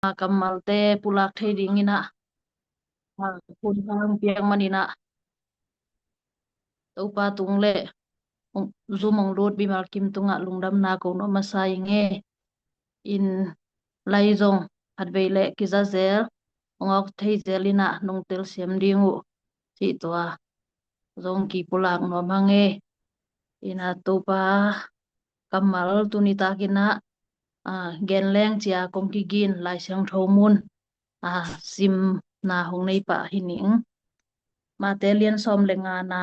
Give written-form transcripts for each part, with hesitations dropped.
kamal te pulak thei ding ina phun hang piang manina topa tungle zumong road bimal kim tunga lungdam na ko no masai nge in laizong hatbeile kizazel ongok thei zelina nongtel siam dingu chi toa zong ki pulak no mange ina topa kamal tunita kina genleng chia kongki gin lai siang thomun sim na hong nei pa hining matelian som lenga na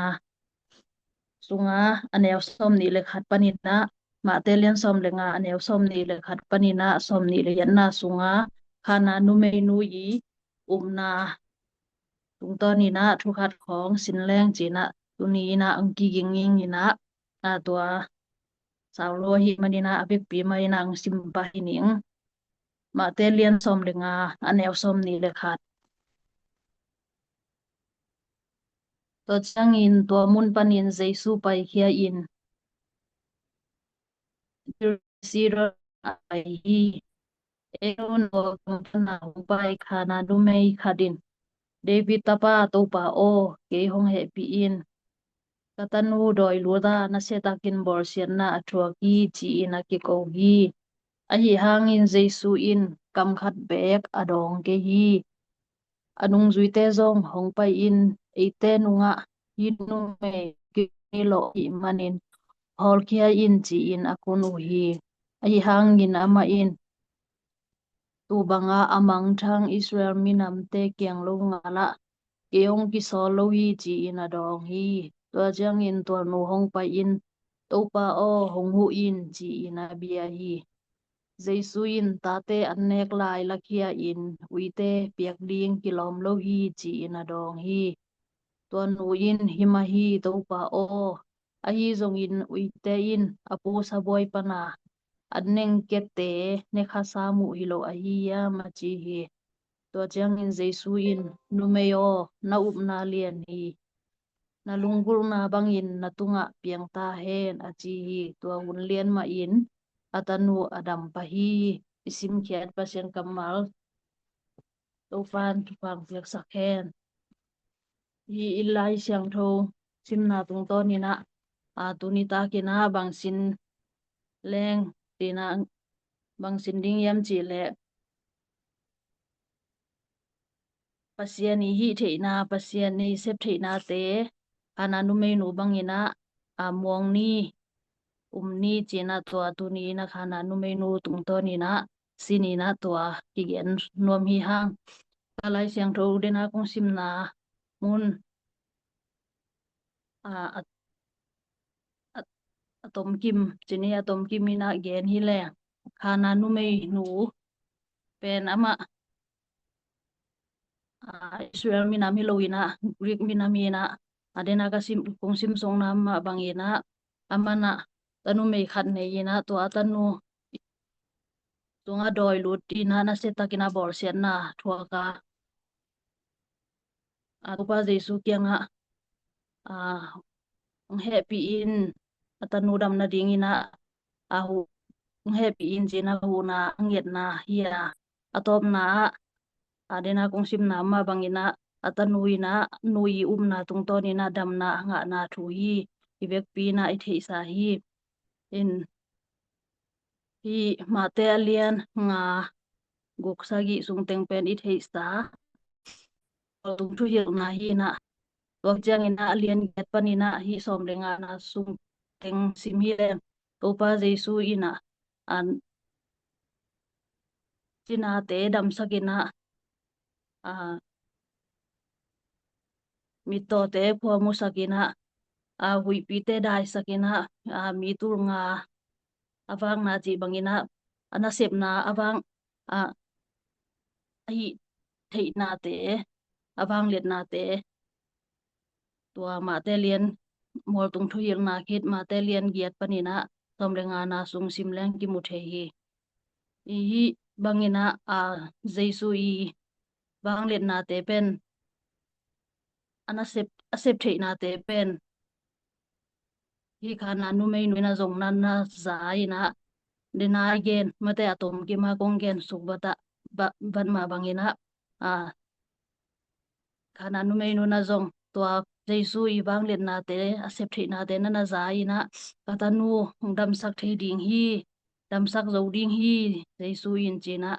sunga anew som ni le khat panina matelian som lenga anew som ni le khat panina som ni le yan na sunga khana nu mei nu yi umna tungto ni na thu khat khong sinleng china tuni na angki ginging ina tua saulo hi manina apik pi mai nang simpa hining matelian som lenga anew som ni le khat to changin tua mun panin jesu pai khia in siro ai hi eon o na pai khana du mei khadin David tapa topa o ke hong he pi in katanu doi luda na setakin bor sian na athua ki chi ina ki ko hi a hi hangin jesu in kam khat bek adong ke hi anung zuite zong hong pai in eite nunga hinu me ki lo hi manin hol kia in chi in akunu hi a hi hangin ama in tu banga amang thang Israel minam te kiang lo ngala keong ki sol lo hi chi in adong hi to jang in to nu hong pai in to pa o hong hu in chi in abia hi Jesuin tate anek lai lakia in uite piak ding kilom lo hi chi in adong hi tuan uin hima hi to pa o ahi zong in uite in apo saboy pana adneng kete ne khasamu hilo ahi ya machi hi to jang in Jesuin numeo na up na lian hi na lunggul na bangin na tunga piang ta hen achi hi tua hun lian ma in atanu adam pahi isim kiat pasien kamal tofan tupang piak sakhen hi ilai siang tho simna tung to ni na tunita kina bangsin leng tina bangsin ding yam chi le pasien hi theina pasien ni sep theina te ananu me nu bangina muang ni umni china to tuni na khana nu menu tung to ni na sini na to kigen nom hi hang kalai siang tho de na kong sim na mun a atom kim chini atom kim ina gen hi le khana nu me nu pen ama Israel mina mi loina Greek mina mina adena ka sim kong sim song na ma bangina amana tanu me khat ne ina to atanu tunga doi lut ina na seta kina bol sian na thua ka tupa Jesu kianga happy in atanu dam na ding ina ahu happy in jina hu na nget na hia atop na adena kong sim na ma bangina atanu ina nui na tungton ina dam na nga na thu hi ibek pi na I thei sa hi in hi mate alian nga gok sagi sung teng pen I thei sa tung thu hil na hi na wak jang ina alian get panina hi som lenga na sung teng sim hi le topa Jesu ina an china te dam sakina mito te phua mu sakina hui pi te dai sakina mi tur nga awang na chi bangina ana sep na awang hi thei na te awang let na te tua ma te lian mol tung thu yel na khit ma te lian giat panina som lenga na sung sim leng ki mu the hi bangina Jesu I bang let na te pen ana sep thei na te pen hi khana nu mei nu na zong na na za ina dena again mate atom ki ma kong gen suk bata ban ma bangina khana nu mai nu na zong tua Jesu i bang len na te accept thi na te na za ina kata nu dam sak thei ding hi dam sak zo ding hi Jesu in china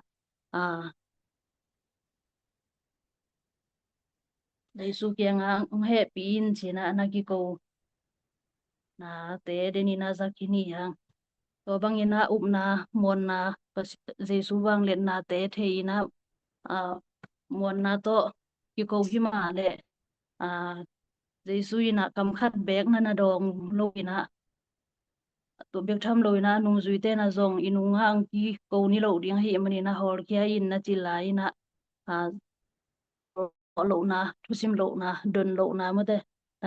Jesu kyang ang happy in china na ki ko na te deni na zakini yang to bangina upna mon na Jesu bang len na te thei na mon na to ki ko hi ma le Jesu ina kam khat bek na dong lo ina to bek tham lo ina nung zui te na zong inunga ang ki ko ni lo ding hi mani na hor kya in na chilai na lo na thusim lo na don lo na mate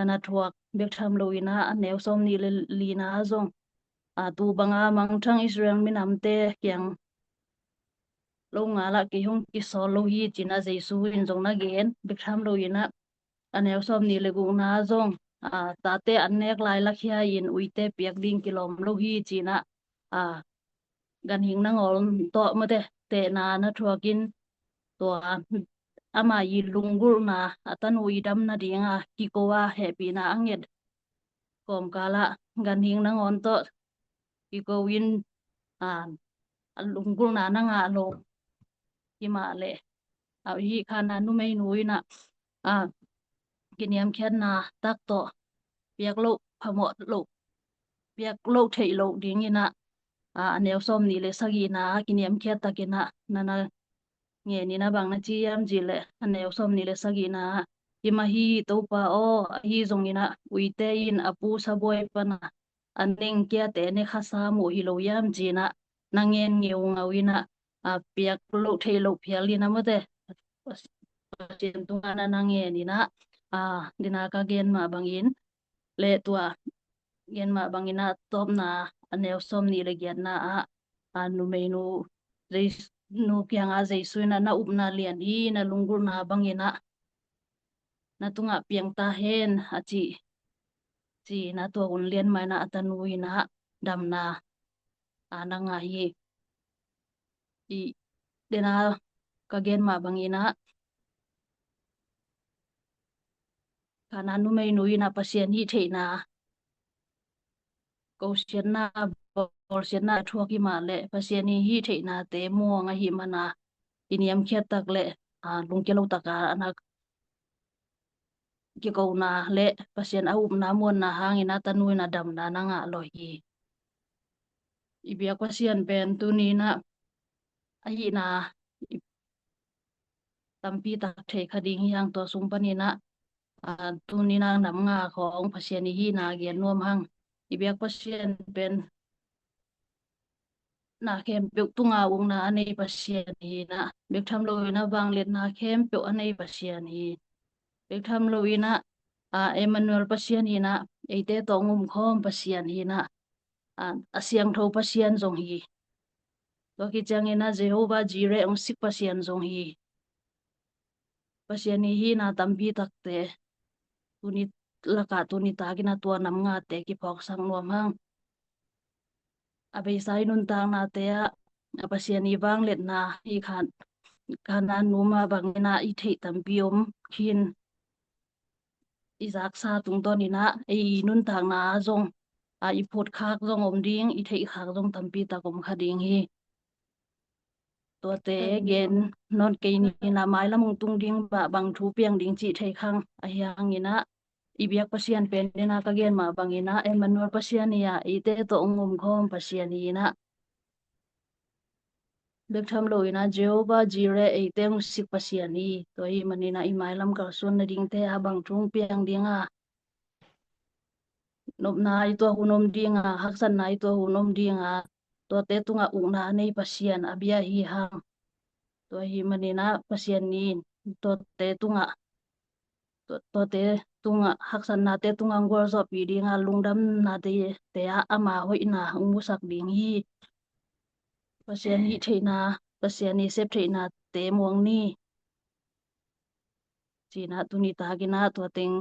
na thuak bek tham lo ina anew som ni le li na zong tu banga mang thang Israel minam te kyang lo nga la ki hong ki so lo hi china Jesu in zong na gen bek tham lo ina anew som ni le gu na zong ta te anek lai la khia in uite piak ding kilom lo hi china gan hing na ngol to mate te na thuakin to ama yi lungul na atan ui dam na dinga ki ko wa happy na anget kom kala gan hing na ngon to ki ko win lungul na nga lo ki ma le hi khana nu mai nui na kiniam khen na tak to piak lo phamo lo piak lo thei lo ding ina anew som ni le sagi na kiniam khet takina nana nge ni na bang na chi yam ji le anew som ni le sagi na ima hi to pa o hi zong ina uite in apu sa boy pana aning kia te ne khasa mo hi lo yam ji na nangen ngeu ngawina piak lo thei lo phial ina mate chen tunga na nange ni na dina ka gen ma bangin le tua gen ma bangina top na anew som ni le gen na nu menu reis nu kyang Jesu na upna lian hi na lunggur na bangina na tunga piang ta hen chi na to un lian mai na atanui na dam na na nga hi i dena ka gen ma bangina kana nu menu na pasien hi the na ko sian na bol sian na thuaki ma le pasien hi the na te mo nga hi mana iniam khiat tak le lung ke lo taka anak ki ko na le pasien au na mon na hangin na tanui na dam na nga lo hi ibia pasien pen tu ni na ai na tampi tak the khading yang to sung pani na tu ni na nam nga khong pasien hi na gen nuam hang ibia pasien pen na kem pe tunga ung na anei pasien hi na bek tham lo na wang let na kem pe anei pasien hi bek tham lo ina Emmanuel pasien hi na eite tongum khom pasien hi na asiang tho pasien zong hi to ki chang ina Jehovah Jireh ong sik pasien zong hi pasien hi na tambi takte tuni laka tuni tagina tua nam nga te ki phok sang nuam hang abe sai nun tang na te pasien hi wang let na hi khana numa bangina i thei tambiom khin izak sa tung ton ina nun tang na zong i phot khak zong om ding i thei khak zong tampi takom khading hi to te gen non ke ni na mai lamung tung ding ba bang thu piang ding chi thei khang hiang ina ibiak pasien pen na ka gen ma bangina Emmanuel pasien ya ite to ngum khom pasien ina bek tham lo ina Jehovah Jireh eiteng sik pasien ni to hi manina i mai lam ka sun na ding te abang thung piang dinga nop na ito hunom dinga haksan na ito hunom dinga to te tunga una nei pasien abia hi hang to hi manina pasien ni to te tunga haksan na te tunga ngor zo pi dinga lungdam na te ama hoi na umusak ding hi pasien hi theina pasien ni sep theina te muang ni china tuni tagina to teng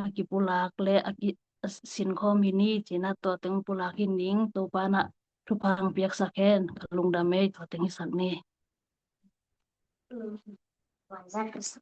akipulak le aki sin khom hini china to teng pulak hining to pana thupang piak sakhen lungdam me to teng sak ni Ừ. Ngoài ra cái sự